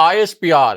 ISPR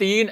3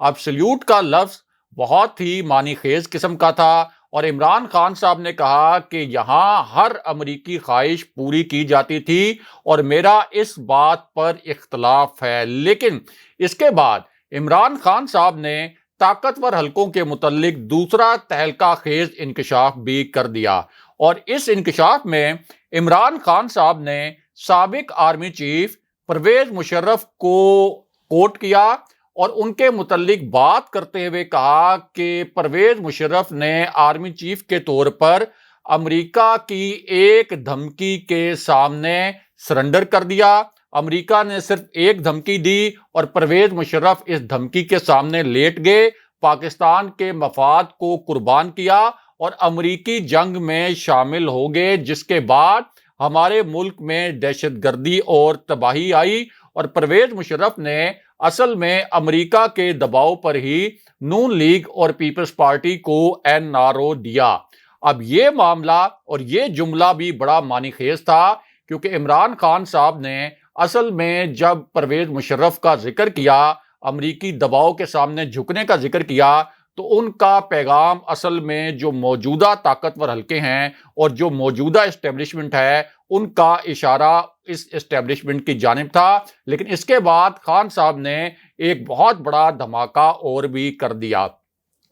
اب solute کا لفظ بہت ہی معنی خیز قسم کا تھا اور عمران خان صاحب نے کہا کہ یہاں ہر امریکی خواہش پوری کی جاتی تھی اور میرا اس بات پر اختلاف ہے۔ لیکن اس کے بعد عمران خان صاحب نے طاقتور حلقوں کے متعلق دوسرا تہلکہ خیز انکشاف بھی کر دیا، اور اس انکشاف میں عمران خان صاحب نے سابق آرمی چیف پرویز مشرف کو کوٹ کیا اور ان کے متعلق بات کرتے ہوئے کہا کہ پرویز مشرف نے آرمی چیف کے طور پر امریکہ کی ایک دھمکی کے سامنے سرنڈر کر دیا۔ امریکہ نے صرف ایک دھمکی دی اور پرویز مشرف اس دھمکی کے سامنے لیٹ گئے، پاکستان کے مفاد کو قربان کیا اور امریکی جنگ میں شامل ہو گئے، جس کے بعد ہمارے ملک میں دہشت گردی اور تباہی آئی اور پرویز مشرف نے اصل میں امریکہ کے دباؤ پر ہی نون لیگ اور پیپلز پارٹی کو NRO دیا۔ اب یہ معاملہ اور یہ جملہ بھی بڑا معنی خیز تھا، کیونکہ عمران خان صاحب نے اصل میں جب پرویز مشرف کا ذکر کیا، امریکی دباؤ کے سامنے جھکنے کا ذکر کیا، تو ان کا پیغام اصل میں جو موجودہ طاقتور حلقے ہیں اور جو موجودہ اسٹیبلشمنٹ ہے ان کا اشارہ اس اسٹیبلشمنٹ کی جانب تھا۔ لیکن اس کے بعد خان صاحب نے ایک بہت بڑا دھماکہ اور بھی کر دیا،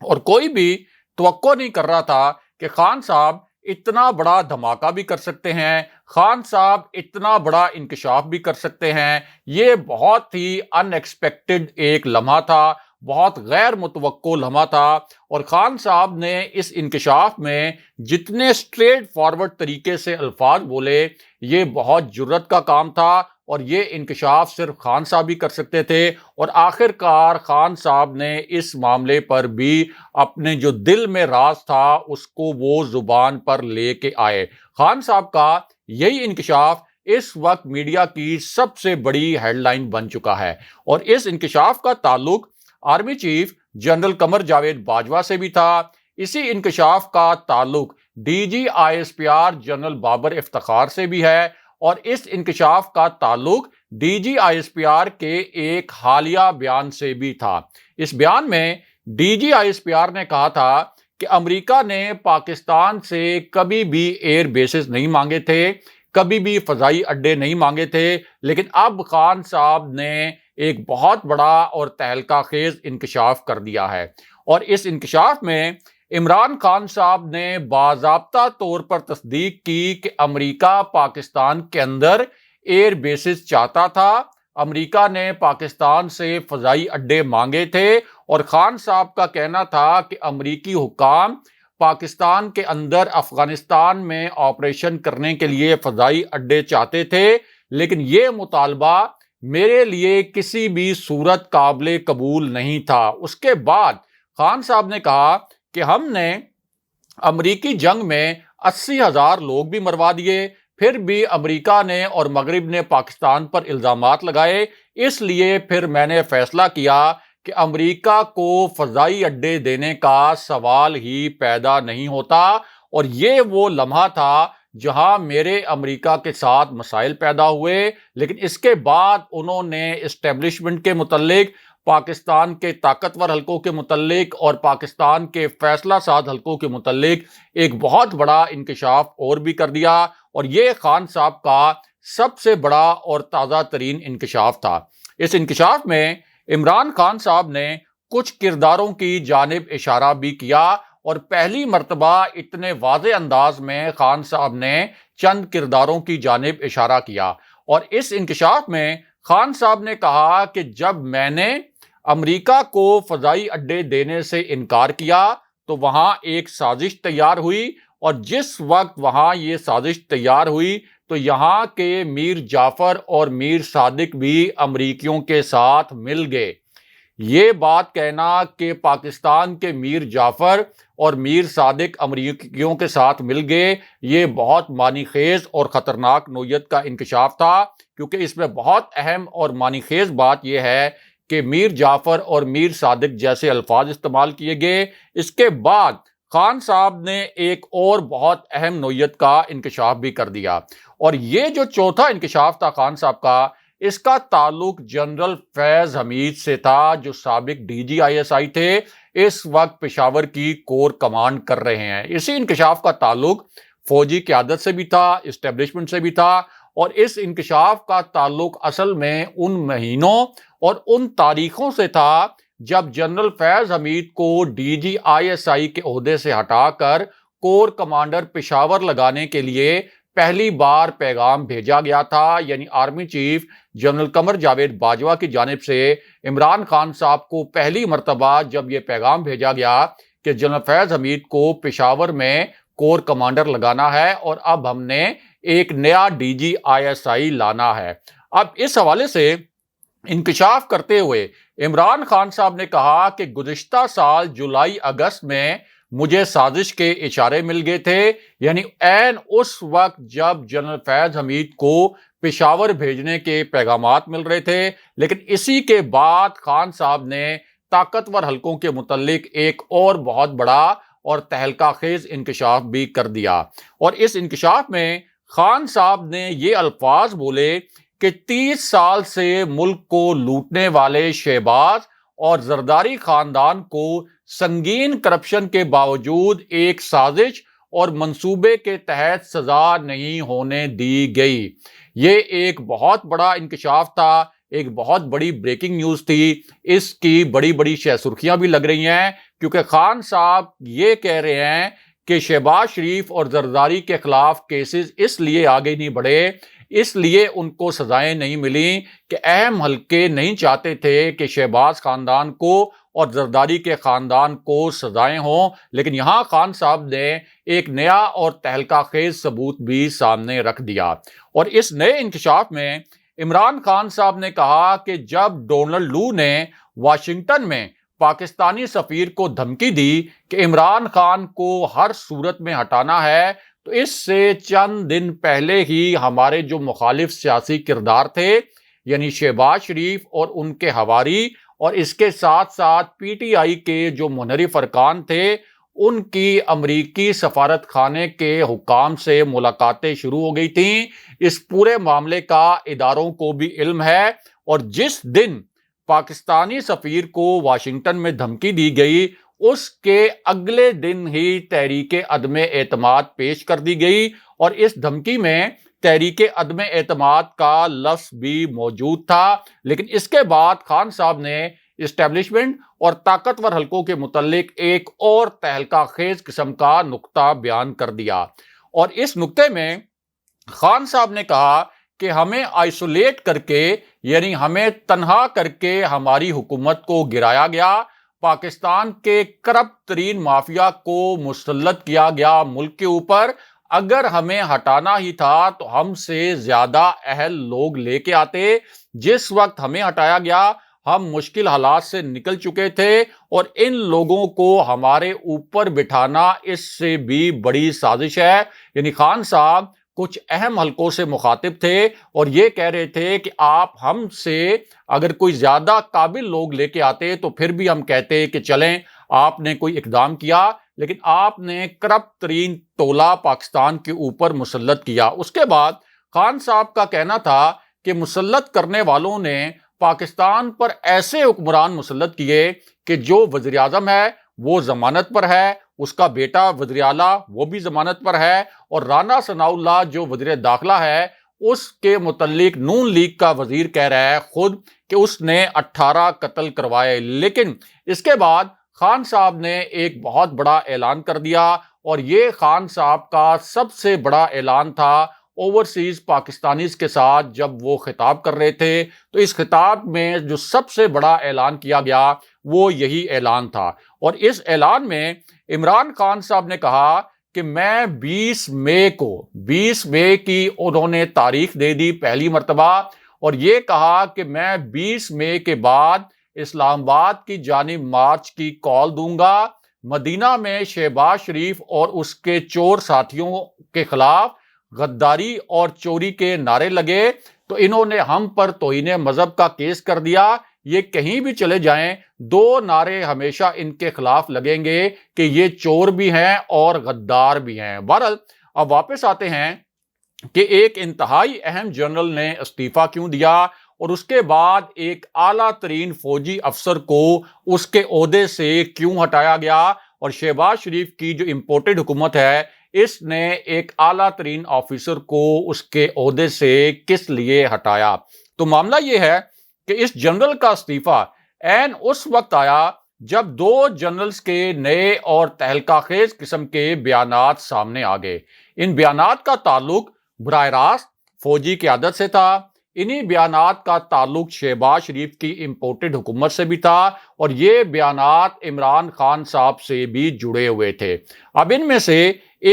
اور کوئی بھی توقع نہیں کر رہا تھا کہ خان صاحب اتنا بڑا دھماکہ بھی کر سکتے ہیں، خان صاحب اتنا بڑا انکشاف بھی کر سکتے ہیں۔ یہ بہت ہی ان ایکسپیکٹڈ ایک لمحہ تھا، بہت غیر متوقع لمحہ تھا، اور خان صاحب نے اس انکشاف میں جتنے اسٹریٹ فارورڈ طریقے سے الفاظ بولے، یہ بہت جرت کا کام تھا، اور یہ انکشاف صرف خان صاحب ہی کر سکتے تھے۔ اور آخر کار خان صاحب نے اس معاملے پر بھی اپنے جو دل میں راز تھا اس کو وہ زبان پر لے کے آئے۔ خان صاحب کا یہی انکشاف اس وقت میڈیا کی سب سے بڑی ہیڈ لائن بن چکا ہے، اور اس انکشاف کا تعلق army chief general Qamar Javed Bajwa سے بھی تھا۔ اسی انکشاف کا تعلق DGISPR جنرل بابر افتخار سے بھی ہے، اور اس انکشاف کا تعلق DGISPR کے ایک حالیہ بیان سے بھی تھا۔ اس بیان میں DGISPR نے کہا تھا کہ امریکہ نے پاکستان سے کبھی بھی ایئر بیسز نہیں مانگے تھے، کبھی بھی فضائی اڈے نہیں مانگے تھے، لیکن اب خان صاحب نے ایک بہت بڑا اور تہلکہ خیز انکشاف کر دیا ہے، اور اس انکشاف میں عمران خان صاحب نے باضابطہ طور پر تصدیق کی کہ امریکہ پاکستان کے اندر ایئر بیسز چاہتا تھا، امریکہ نے پاکستان سے فضائی اڈے مانگے تھے، اور خان صاحب کا کہنا تھا کہ امریکی حکام پاکستان کے اندر افغانستان میں آپریشن کرنے کے لیے فضائی اڈے چاہتے تھے، لیکن یہ مطالبہ میرے لیے کسی بھی صورت قابل قبول نہیں تھا۔ اس کے بعد خان صاحب نے کہا کہ ہم نے امریکی جنگ میں 80,000 لوگ بھی مروا دیے، پھر بھی امریکہ نے اور مغرب نے پاکستان پر الزامات لگائے، اس لیے پھر میں نے فیصلہ کیا کہ امریکہ کو فضائی اڈے دینے کا سوال ہی پیدا نہیں ہوتا، اور یہ وہ لمحہ تھا جہاں میرے امریکہ کے ساتھ مسائل پیدا ہوئے۔ لیکن اس کے بعد انہوں نے اسٹیبلشمنٹ کے متعلق، پاکستان کے طاقتور حلقوں کے متعلق اور پاکستان کے فیصلہ ساز حلقوں کے متعلق ایک بہت بڑا انکشاف اور بھی کر دیا، اور یہ خان صاحب کا سب سے بڑا اور تازہ ترین انکشاف تھا۔ اس انکشاف میں عمران خان صاحب نے کچھ کرداروں کی جانب اشارہ بھی کیا، اور پہلی مرتبہ اتنے واضح انداز میں خان صاحب نے چند کرداروں کی جانب اشارہ کیا، اور اس انکشاف میں خان صاحب نے کہا کہ جب میں نے امریکہ کو فضائی اڈے دینے سے انکار کیا تو وہاں ایک سازش تیار ہوئی، اور جس وقت وہاں یہ سازش تیار ہوئی تو یہاں کے میر جعفر اور میر صادق بھی امریکیوں کے ساتھ مل گئے۔ یہ بات کہنا کہ پاکستان کے میر جعفر اور میر صادق امریکیوں کے ساتھ مل گئے، یہ بہت معنی خیز اور خطرناک نوعیت کا انکشاف تھا، کیونکہ اس میں بہت اہم اور معنی خیز بات یہ ہے کہ میر جعفر اور میر صادق جیسے الفاظ استعمال کیے گئے۔ اس کے بعد خان صاحب نے ایک اور بہت اہم نوعیت کا انکشاف بھی کر دیا، اور یہ جو چوتھا انکشاف تھا خان صاحب کا، اس کا تعلق جنرل فیض حمید سے تھا جو سابق D G I S I تھے، اس وقت پشاور کی کور کمانڈ کر رہے ہیں۔ اسی انکشاف کا تعلق فوجی قیادت سے بھی تھا، اسٹیبلشمنٹ سے بھی تھا، اور اس انکشاف کا تعلق اصل میں ان مہینوں اور ان تاریخوں سے تھا جب جنرل فیض حمید کو D G I S I کے عہدے سے ہٹا کر کور کمانڈر پشاور لگانے کے لیے پہلی بار پیغام بھیجا گیا تھا، یعنی army chief general Qamar Javed Bajwa کی جانب سے عمران خان صاحب کو پہلی مرتبہ جب یہ پیغام بھیجا گیا کہ جنرل فیض حمید کو پشاور میں کور کمانڈر لگانا ہے اور اب ہم نے ایک نیا D G I S I لانا ہے۔ اب اس حوالے سے انکشاف کرتے ہوئے عمران خان صاحب نے کہا کہ گزشتہ سال جولائی اگست میں مجھے سازش کے اشارے مل گئے تھے، یعنی عین اس وقت جب جنرل فیض حمید کو پشاور بھیجنے کے پیغامات مل رہے تھے، لیکن اسی کے بعد خان صاحب نے طاقتور حلقوں کے متعلق ایک اور بہت بڑا اور تہلکہ خیز انکشاف بھی کر دیا، اور اس انکشاف میں خان صاحب نے یہ الفاظ بولے کہ 30 سال سے ملک کو لوٹنے والے شہباز اور زرداری خاندان کو سنگین کرپشن کے باوجود ایک سازش اور منصوبے کے تحت سزا نہیں ہونے دی گئی۔ یہ ایک بہت بڑا انکشاف تھا، ایک بہت بڑی بریکنگ نیوز تھی، اس کی بڑی بڑی شہ سرخیاں بھی لگ رہی ہیں، کیونکہ خان صاحب یہ کہہ رہے ہیں کہ شہباز شریف اور زرداری کے خلاف کیسز اس لیے آگے نہیں بڑھے، اس لیے ان کو سزائیں نہیں ملیں کہ اہم حلقے نہیں چاہتے تھے کہ شہباز خاندان کو اور زرداری کے خاندان کو سزائیں ہوں، لیکن یہاں خان صاحب نے ایک نیا اور تہلکہ خیز ثبوت بھی سامنے رکھ دیا۔ اور اس نئے انکشاف میں عمران خان صاحب نے کہا کہ جب ڈونلڈ لو نے واشنگٹن میں پاکستانی سفیر کو دھمکی دی کہ عمران خان کو ہر صورت میں ہٹانا ہے، تو اس سے چند دن پہلے ہی ہمارے جو مخالف سیاسی کردار تھے، یعنی شہباز شریف اور ان کے حواری، اور اس کے ساتھ ساتھ پی ٹی آئی کے جو منحرف ارکان تھے، ان کی امریکی سفارت خانے کے حکام سے ملاقاتیں شروع ہو گئی تھیں۔ اس پورے معاملے کا اداروں کو بھی علم ہے، اور جس دن پاکستانی سفیر کو واشنگٹن میں دھمکی دی گئی، اس کے اگلے دن ہی تحریک عدم اعتماد پیش کر دی گئی، اور اس دھمکی میں تحریک عدم اعتماد کا لفظ بھی موجود تھا۔ لیکن اس کے بعد خان صاحب نے اسٹیبلشمنٹ اور طاقتور حلقوں کے متعلق ایک اور تہلکہ خیز قسم کا نقطہ بیان کر دیا، اور اس نقطے میں خان صاحب نے کہا کہ ہمیں آئسولیٹ کر کے، یعنی ہمیں تنہا کر کے ہماری حکومت کو گرایا گیا، پاکستان کے کرپٹ ترین مافیا کو مسلط کیا گیا ملک کے اوپر۔ اگر ہمیں ہٹانا ہی تھا تو ہم سے زیادہ اہل لوگ لے کے آتے۔ جس وقت ہمیں ہٹایا گیا ہم مشکل حالات سے نکل چکے تھے، اور ان لوگوں کو ہمارے اوپر بٹھانا اس سے بھی بڑی سازش ہے۔ یعنی خان صاحب کچھ اہم حلقوں سے مخاطب تھے اور یہ کہہ رہے تھے کہ آپ ہم سے اگر کوئی زیادہ قابل لوگ لے کے آتے تو پھر بھی ہم کہتے کہ چلیں آپ نے کوئی اقدام کیا، لیکن آپ نے کرپٹ ترین ٹولہ پاکستان کے اوپر مسلط کیا۔ اس کے بعد خان صاحب کا کہنا تھا کہ مسلط کرنے والوں نے پاکستان پر ایسے حکمران مسلط کیے کہ جو وزیر اعظم ہے وہ ضمانت پر ہے، اس کا بیٹا وزیر اعلیٰ وہ بھی ضمانت پر ہے، اور رانا ثناء اللہ جو وزیر داخلہ ہے اس کے متعلق نون لیگ کا وزیر کہہ رہا ہے خود کہ اس نے 18 قتل کروائے۔ لیکن اس کے بعد خان صاحب نے ایک بہت بڑا اعلان کر دیا، اور یہ خان صاحب کا سب سے بڑا اعلان تھا اوورسیز پاکستانیز کے ساتھ جب وہ خطاب کر رہے تھے۔ تو اس خطاب میں جو سب سے بڑا اعلان کیا گیا وہ یہی اعلان تھا، اور اس اعلان میں عمران خان صاحب نے کہا کہ میں 20 مئی کی انہوں نے تاریخ دے دی پہلی مرتبہ، اور یہ کہا کہ میں 20 مئی کے بعد اسلام آباد کی جانب مارچ کی کال دوں گا۔ مدینہ میں شہباز شریف اور اس کے چور ساتھیوں کے خلاف غداری اور چوری کے نعرے لگے تو انہوں نے ہم پر توہین مذہب کا کیس کر دیا۔ یہ کہیں بھی چلے جائیں 2 نعرے ہمیشہ ان کے خلاف لگیں گے کہ یہ چور بھی ہیں اور غدار بھی ہیں۔ بہرحال اب واپس آتے ہیں کہ ایک انتہائی اہم جنرل نے استعفیٰ کیوں دیا، اور اس کے بعد ایک اعلیٰ ترین فوجی افسر کو اس کے عہدے سے کیوں ہٹایا گیا، اور شہباز شریف کی جو امپورٹڈ حکومت ہے اس نے ایک اعلیٰ ترین آفیسر کو اس کے عہدے سے کس لیے ہٹایا۔ تو معاملہ یہ ہے کہ اس جنرل کا استعفیٰ عین اس وقت آیا جب دو جنرلز کے نئے اور تہلکہ خیز قسم کے بیانات سامنے آ گئے۔ ان بیانات کا تعلق براہ راست فوجی قیادت سے تھا، انہی بیانات کا تعلق شہباز شریف کی امپورٹڈ حکومت سے بھی تھا، اور یہ بیانات عمران خان صاحب سے بھی جڑے ہوئے تھے۔ اب ان میں سے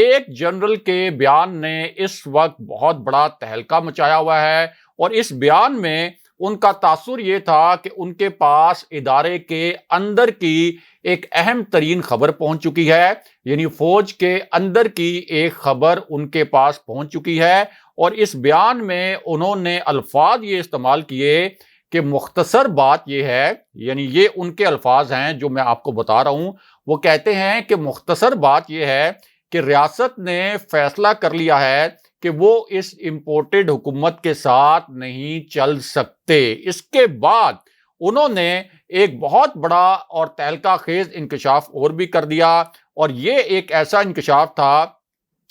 ایک جنرل کے بیان نے اس وقت بہت بڑا تہلکہ مچایا ہوا ہے، اور اس بیان میں ان کا تاثر یہ تھا کہ ان کے پاس ادارے کے اندر کی ایک اہم ترین خبر پہنچ چکی ہے، یعنی فوج کے اندر کی ایک خبر ان کے پاس پہنچ چکی ہے، اور اس بیان میں انہوں نے الفاظ یہ استعمال کیے کہ مختصر بات یہ ہے، یعنی یہ ان کے الفاظ ہیں جو میں آپ کو بتا رہا ہوں، وہ کہتے ہیں کہ مختصر بات یہ ہے کہ ریاست نے فیصلہ کر لیا ہے کہ وہ اس امپورٹڈ حکومت کے ساتھ نہیں چل سکتے۔ اس کے بعد انہوں نے ایک بہت بڑا اور تہلکہ خیز انکشاف اور بھی کر دیا، اور یہ ایک ایسا انکشاف تھا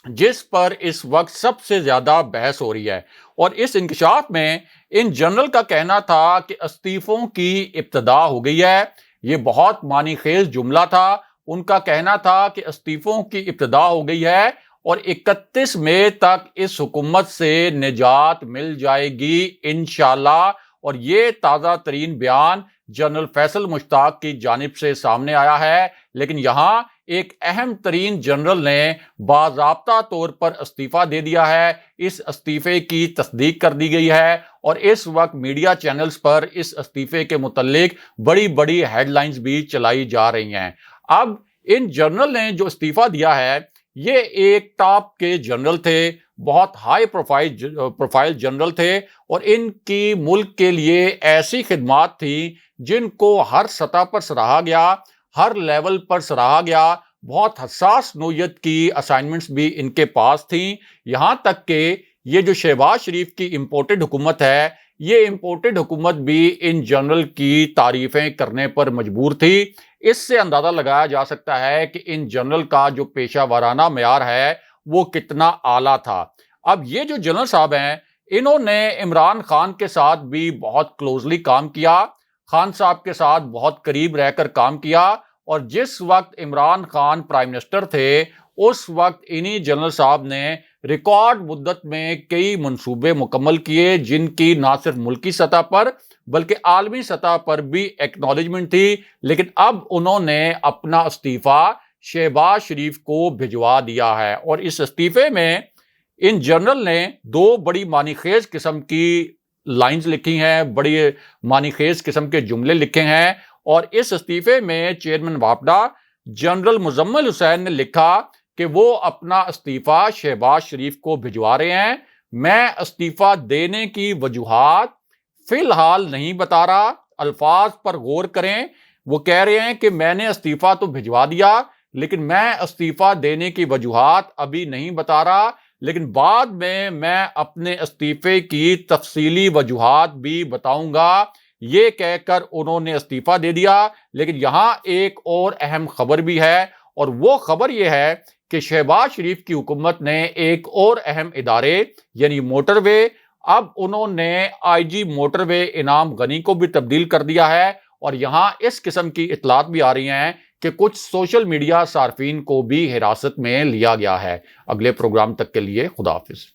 جس پر اس وقت سب سے زیادہ بحث ہو رہی ہے، اور اس انکشاف میں ان جنرل کا کہنا تھا کہ استعفوں کی ابتدا ہو گئی ہے۔ یہ بہت معنی خیز جملہ تھا، ان کا کہنا تھا کہ استعفوں کی ابتدا ہو گئی ہے اور 31 مئی تک اس حکومت سے نجات مل جائے گی انشاءاللہ، اور یہ تازہ ترین بیان جنرل فیصل مشتاق کی جانب سے سامنے آیا ہے۔ لیکن یہاں ایک اہم ترین جنرل نے باضابطہ طور پر استعفیٰ دے دیا ہے، اس استعفے کی تصدیق کر دی گئی ہے، اور اس وقت میڈیا چینلز پر اس استعفے کے متعلق بڑی بڑی ہیڈ لائنز بھی چلائی جا رہی ہیں۔ اب ان جنرل نے جو استعفیٰ دیا ہے یہ ایک ٹاپ کے جنرل تھے، بہت ہائی پروفائل جنرل تھے، اور ان کی ملک کے لیے ایسی خدمات تھیں جن کو ہر سطح پر سراہا گیا، ہر لیول پر سراہا گیا، بہت حساس نوعیت کی اسائنمنٹس بھی ان کے پاس تھیں، یہاں تک کہ یہ جو شہباز شریف کی امپورٹڈ حکومت ہے، یہ امپورٹڈ حکومت بھی ان جنرل کی تعریفیں کرنے پر مجبور تھی۔ اس سے اندازہ لگایا جا سکتا ہے کہ ان جنرل کا جو پیشہ ورانہ معیار ہے وہ کتنا اعلیٰ تھا۔ اب یہ جو جنرل صاحب ہیں انہوں نے عمران خان کے ساتھ بھی بہت کلوزلی کام کیا، خان صاحب کے ساتھ بہت قریب رہ کر کام کیا، اور جس وقت عمران خان پرائم منسٹر تھے اس وقت انہی جنرل صاحب نے ریکارڈ مدت میں کئی منصوبے مکمل کیے جن کی نہ صرف ملکی سطح پر بلکہ عالمی سطح پر بھی ایکنالجمنٹ تھی۔ لیکن اب انہوں نے اپنا استعفیٰ شہباز شریف کو بھجوا دیا ہے، اور اس استعفے میں ان جنرل نے دو بڑی معنی خیز قسم کی لائنز لکھی ہیں، بڑی معنی خیز قسم کے جملے لکھے ہیں، اور اس استعفے میں چیئرمین واپڈا جنرل مزمل حسین نے لکھا کہ وہ اپنا استعفیٰ شہباز شریف کو بھجوا رہے ہیں۔ میں استعفیٰ دینے کی وجوہات فی الحال نہیں بتا رہا، الفاظ پر غور کریں، وہ کہہ رہے ہیں کہ میں نے استعفیٰ تو بھجوا دیا لیکن میں استعفیٰ دینے کی وجوہات ابھی نہیں بتا رہا، لیکن بعد میں اپنے استعفے کی تفصیلی وجوہات بھی بتاؤں گا۔ یہ کہہ کر انہوں نے استعفیٰ دے دیا۔ لیکن یہاں ایک اور اہم خبر بھی ہے، اور وہ خبر یہ ہے کہ شہباز شریف کی حکومت نے ایک اور اہم ادارے یعنی موٹر وے، اب انہوں نے آئی جی موٹر وے انعام غنی کو بھی تبدیل کر دیا ہے، اور یہاں اس قسم کی اطلاعات بھی آ رہی ہیں کہ کچھ سوشل میڈیا صارفین کو بھی حراست میں لیا گیا ہے۔ اگلے پروگرام تک کے لیے خدا حافظ۔